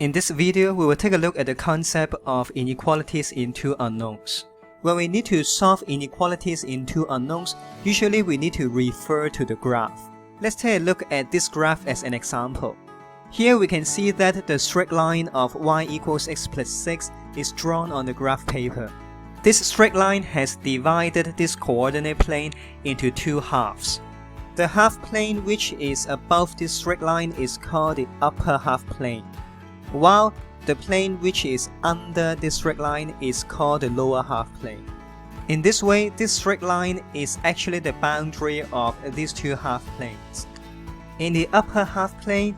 In this video, we will take a look at the concept of inequalities in two unknowns. When we need to solve inequalities in two unknowns, usually we need to refer to the graph. Let's take a look at this graph as an example. Here we can see that the straight line of y equals x plus 6 is drawn on the graph paper. This straight line has divided this coordinate plane into two halves. The half plane which is above this straight line is called the upper half plane, while the plane which is under this straight line is called the lower half plane. In this way, this straight line is actually the boundary of these two half planes. In the upper half plane,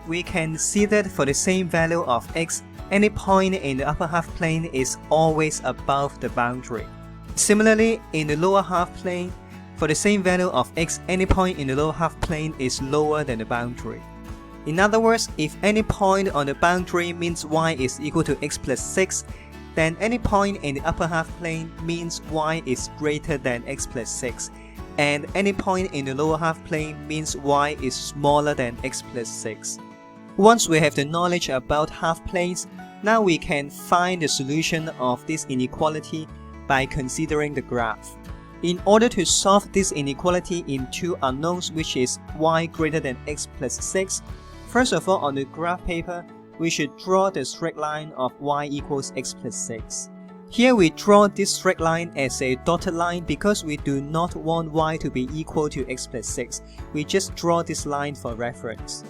we can see that for the same value of x, any point in the upper half plane is always above the boundary. Similarly, in the lower half plane, for the same value of x, any point in the lower half plane is lower than the boundary. In other words, if any point on the boundary means y is equal to x plus 6, then any point in the upper half plane means y is greater than x plus 6, and any point in the lower half plane means y is smaller than x plus 6. Once we have the knowledge about half planes, now we can find the solution of this inequality by considering the graph. In order to solve this inequality in two unknowns, which is y greater than x plus 6, first of all, on the graph paper, we should draw the straight line of y equals x plus 6. Here we draw this straight line as a dotted line because we do not want y to be equal to x plus 6. We just draw this line for reference.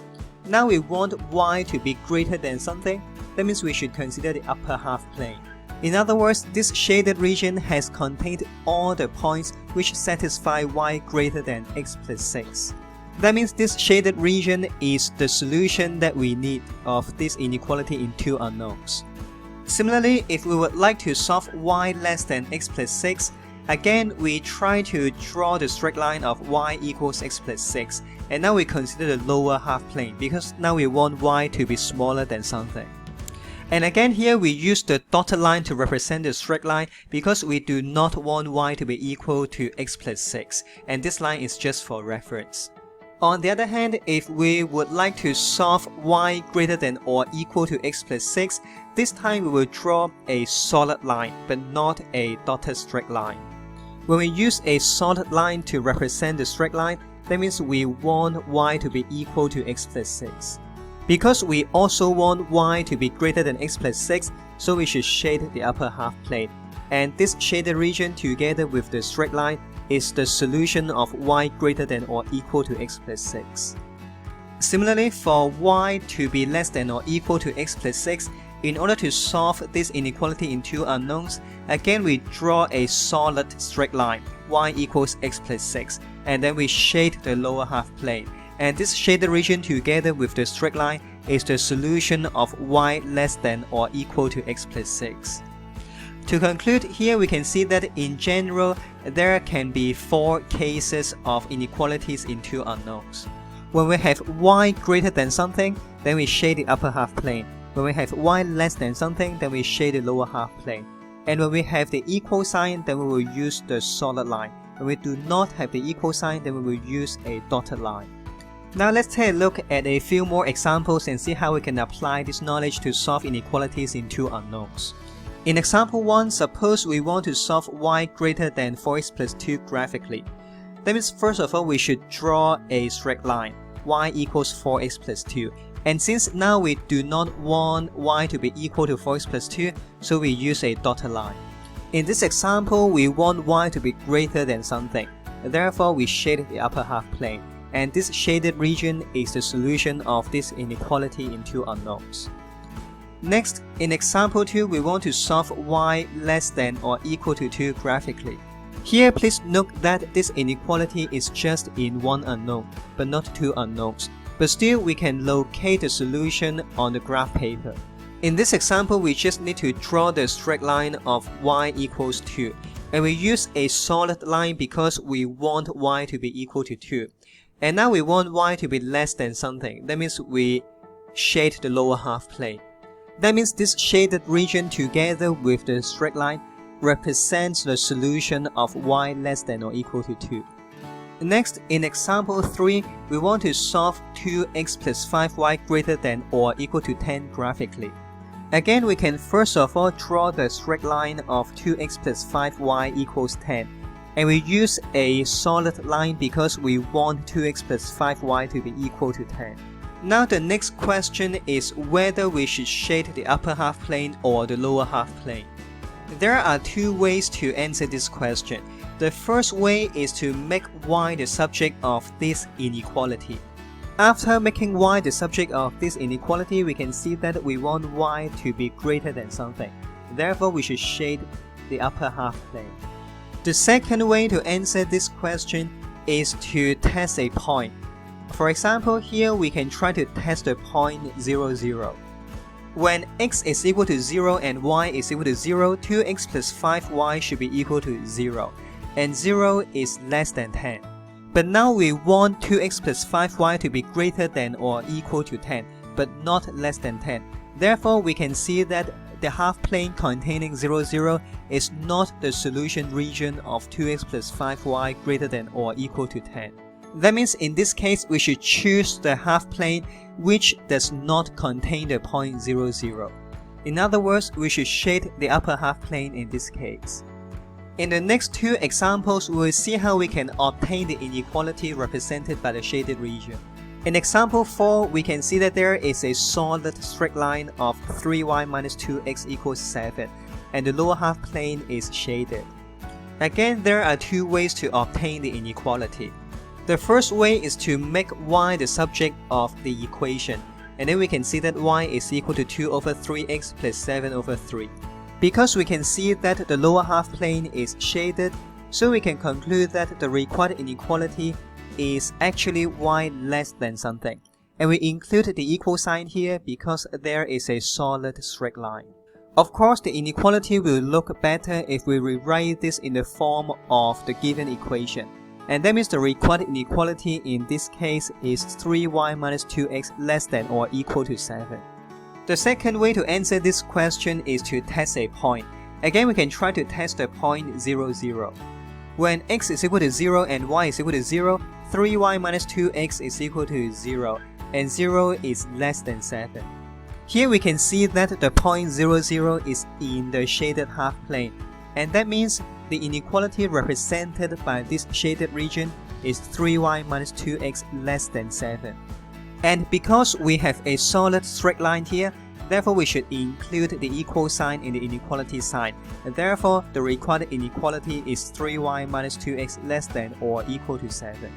Now we want y to be greater than something. That means we should consider the upper half plane. In other words, this shaded region has contained all the points which satisfy y greater than x plus 6. That means this shaded region is the solution that we need of this inequality in two unknowns. Similarly, if we would like to solve y less than x plus 6, again we try to draw the straight line of y equals x plus 6, and now we consider the lower half plane because now we want y to be smaller than something. And again here we use the dotted line to represent the straight line because we do not want y to be equal to x plus 6, and this line is just for reference. On the other hand, if we would like to solve y greater than or equal to x plus 6, this time we will draw a solid line, but not a dotted straight line. When we use a solid line to represent the straight line, that means we want y to be equal to x plus 6. Because we also want y to be greater than x plus 6, so we should shade the upper half plane. And this shaded region together with the straight line is the solution of y greater than or equal to x plus 6. Similarly, for y to be less than or equal to x plus 6, in order to solve this inequality in two unknowns, again we draw a solid straight line, y equals x plus 6, and then we shade the lower half plane. And this shaded region together with the straight line is the solution of y less than or equal to x plus 6. To conclude, here we can see that in general, there can be four cases of inequalities in two unknowns. When we have y greater than something, then we shade the upper half plane. When we have y less than something, then we shade the lower half plane. And when we have the equal sign, then we will use the solid line. When we do not have the equal sign, then we will use a dotted line. Now let's take a look at a few more examples and see how we can apply this knowledge to solve inequalities in two unknowns. In example 1, suppose we want to solve y greater than 4x plus 2 graphically. That means first of all we should draw a straight line, y equals 4x plus 2. And since now we do not want y to be equal to 4x plus 2, so we use a dotted line. In this example, we want y to be greater than something. Therefore, we shade the upper half plane. And this shaded region is the solution of this inequality in two unknowns. Next, in example 2, we want to solve y less than or equal to 2 graphically. Here, please note that this inequality is just in one unknown, but not two unknowns. But still, we can locate the solution on the graph paper. In this example, we just need to draw the straight line of y equals 2. And we use a solid line because we want y to be equal to 2. And now we want y to be less than something. That means we shade the lower half plane. That means this shaded region together with the straight line represents the solution of y less than or equal to 2. Next, in example 3, we want to solve 2x plus 5y greater than or equal to 10 graphically. Again, we can first of all draw the straight line of 2x plus 5y equals 10. And we use a solid line because we want 2x plus 5y to be equal to 10. Now the next question is whether we should shade the upper half plane or the lower half plane. There are two ways to answer this question. The first way is to make y the subject of this inequality. After making y the subject of this inequality, we can see that we want y to be greater than something. Therefore, we should shade the upper half plane. The second way to answer this question is to test a point. For example, here we can try to test the point 0, 0. When x is equal to 0 and y is equal to 0, 2x plus 5y should be equal to 0, and 0 is less than 10. But now we want 2x plus 5y to be greater than or equal to 10, but not less than 10. Therefore, we can see that the half plane containing 0, 0 is not the solution region of 2x plus 5y greater than or equal to 10. That means in this case, we should choose the half plane which does not contain the point 0, 0. In other words, we should shade the upper half plane in this case. In the next two examples, we will see how we can obtain the inequality represented by the shaded region. In example 4, we can see that there is a solid straight line of 3y minus 2x equals 7, and the lower half plane is shaded. Again, there are two ways to obtain the inequality. The first way is to make y the subject of the equation, and then we can see that y is equal to 2 over 3x plus 7 over 3. Because we can see that the lower half plane is shaded, so we can conclude that the required inequality is actually y less than something. And we include the equal sign here because there is a solid straight line. Of course, the inequality will look better if we rewrite this in the form of the given equation. And that means the required inequality in this case is 3y minus 2x less than or equal to 7. The second way to answer this question is to test a point. Again, we can try to test the point 0, 0. When x is equal to 0 and y is equal to 0, 3y minus 2x is equal to 0, and 0 is less than 7. Here we can see that the point 0, 0 is in the shaded half plane, and that means the inequality represented by this shaded region is 3y minus 2x less than 7. And because we have a solid straight line here, therefore we should include the equal sign in the inequality sign, and therefore the required inequality is 3y minus 2x less than or equal to 7.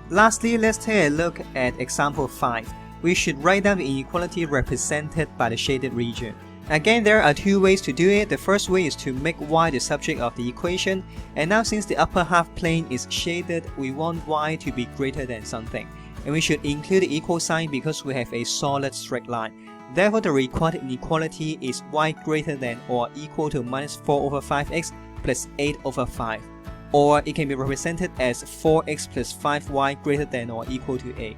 Lastly, let's take a look at example 5. We should write down the inequality represented by the shaded region. Again, there are two ways to do it. The first way is to make y the subject of the equation, and now since the upper half plane is shaded, we want y to be greater than something. And we should include the equal sign because we have a solid straight line. Therefore, the required inequality is y greater than or equal to minus 4 over 5x plus 8 over 5. Or it can be represented as 4x plus 5y greater than or equal to 8.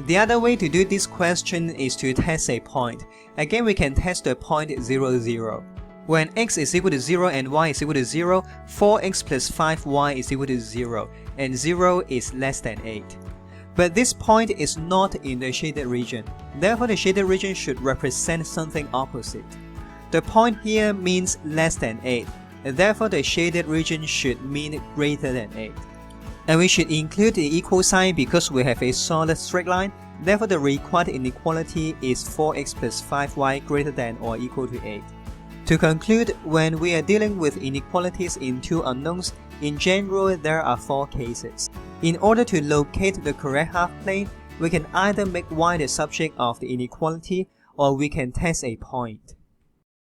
The other way to do this question is to test a point. Again, we can test the point 0, 0. When x is equal to 0 and y is equal to 0, 4x plus 5y is equal to 0, and 0 is less than 8. But this point is not in the shaded region. Therefore, the shaded region should represent something opposite. The point here means less than 8, and therefore the shaded region should mean greater than 8. And we should include the equal sign because we have a solid straight line. Therefore, the required inequality is 4x plus 5y greater than or equal to 8. To conclude, when we are dealing with inequalities in two unknowns, in general there are 4 cases. In order to locate the correct half plane, we can either make y the subject of the inequality or we can test a point.